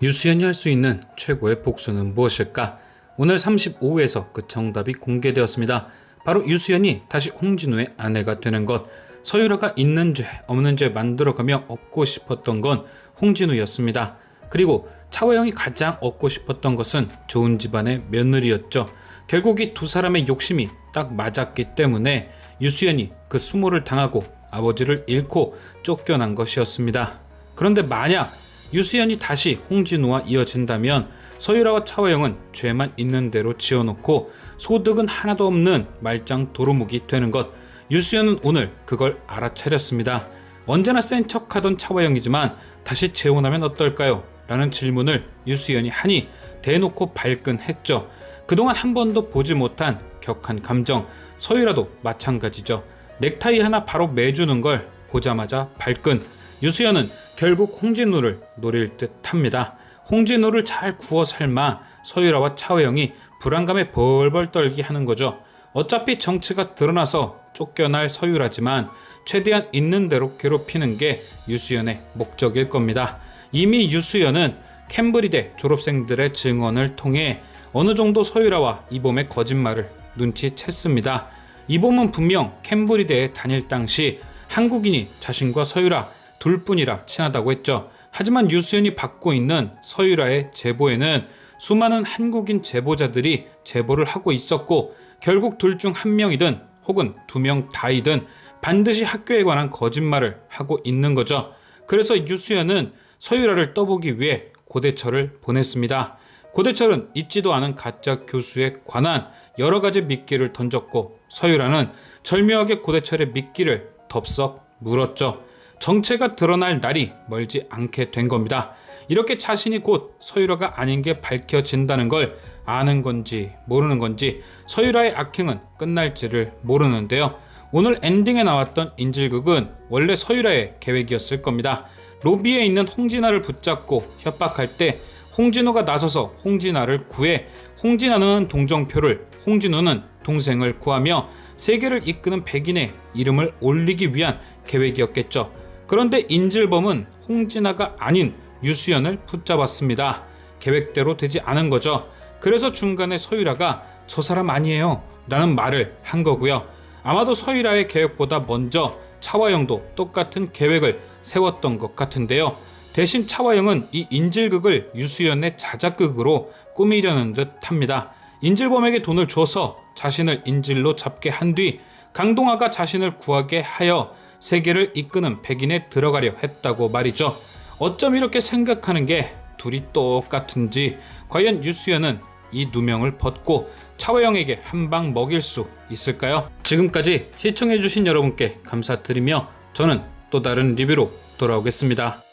유수연이 할 수 있는 최고의 복수는 무엇일까? 오늘 35회에서 그 정답이 공개되었습니다. 바로 유수연이 다시 홍진우의 아내가 되는 것. 서유라가 있는 죄 없는 죄 만들어가며 얻고 싶었던 건 홍진우였습니다. 그리고 차화영이 가장 얻고 싶었던 것은 좋은 집안의 며느리였죠. 결국 이 두 사람의 욕심이 딱 맞았기 때문에 유수연이 그 수모를 당하고 아버지를 잃고 쫓겨난 것이었습니다. 그런데 만약 유수연이 다시 홍진우와 이어진다면 서유라와 차화영은 죄만 있는 대로 지어놓고 소득은 하나도 없는 말짱 도루묵이 되는 것. 유수연은 오늘 그걸 알아차렸습니다. 언제나 센 척하던 차화영이지만 다시 재혼하면 어떨까요? 라는 질문을 유수연이 하니 대놓고 발끈했죠. 그동안 한 번도 보지 못한 격한 감정. 서유라도 마찬가지죠. 넥타이 하나 바로 매주는 걸 보자마자 발끈. 유수연은 결국 홍진우를 노릴 듯 합니다. 홍진우를 잘 구워 삶아 서유라와 차화영이 불안감에 벌벌 떨게 하는 거죠. 어차피 정체가 드러나서 쫓겨날 서유라지만 최대한 있는 대로 괴롭히는 게 유수연의 목적일 겁니다. 이미 유수연은 캠브리대 졸업생들의 증언을 통해 어느 정도 서유라와 이봄의 거짓말을 눈치챘습니다. 이봄은 분명 캠브리대에 다닐 당시 한국인이 자신과 서유라 둘뿐이라 친하다고 했죠. 하지만 유수연이 받고 있는 서유라의 제보에는 수많은 한국인 제보자들이 제보를 하고 있었고 결국 둘 중 한 명이든 혹은 두 명 다이든 반드시 학교에 관한 거짓말을 하고 있는 거죠. 그래서 유수연은 서유라를 떠보기 위해 고대철을 보냈습니다. 고대철은 있지도 않은 가짜 교수에 관한 여러 가지 미끼를 던졌고 서유라는 절묘하게 고대철의 미끼를 덥석 물었죠. 정체가 드러날 날이 멀지 않게 된 겁니다. 이렇게 자신이 곧 서유라가 아닌 게 밝혀진다는 걸 아는 건지 모르는 건지 서유라의 악행은 끝날지를 모르는데요. 오늘 엔딩에 나왔던 인질극은 원래 서유라의 계획이었을 겁니다. 로비에 있는 홍진아를 붙잡고 협박할 때 홍진우가 나서서 홍진아를 구해 홍진아는 동정표를, 홍진우는 동생을 구하며 세계를 이끄는 백인의 이름을 올리기 위한 계획이었겠죠. 그런데 인질범은 홍진아가 아닌 유수연을 붙잡았습니다. 계획대로 되지 않은 거죠. 그래서 중간에 서유라가 저 사람 아니에요 라는 말을 한 거고요. 아마도 서유라의 계획보다 먼저 차화영도 똑같은 계획을 세웠던 것 같은데요. 대신 차화영은 이 인질극을 유수연의 자작극으로 꾸미려는 듯 합니다. 인질범에게 돈을 줘서 자신을 인질로 잡게 한 뒤 강동아가 자신을 구하게 하여 세계를 이끄는 백인에 들어가려 했다고 말이죠. 어쩜 이렇게 생각하는 게 둘이 똑같은지 과연 유수연은 이 누명을 벗고 차화영에게 한 방 먹일 수 있을까요? 지금까지 시청해주신 여러분께 감사드리며 저는 또 다른 리뷰로 돌아오겠습니다.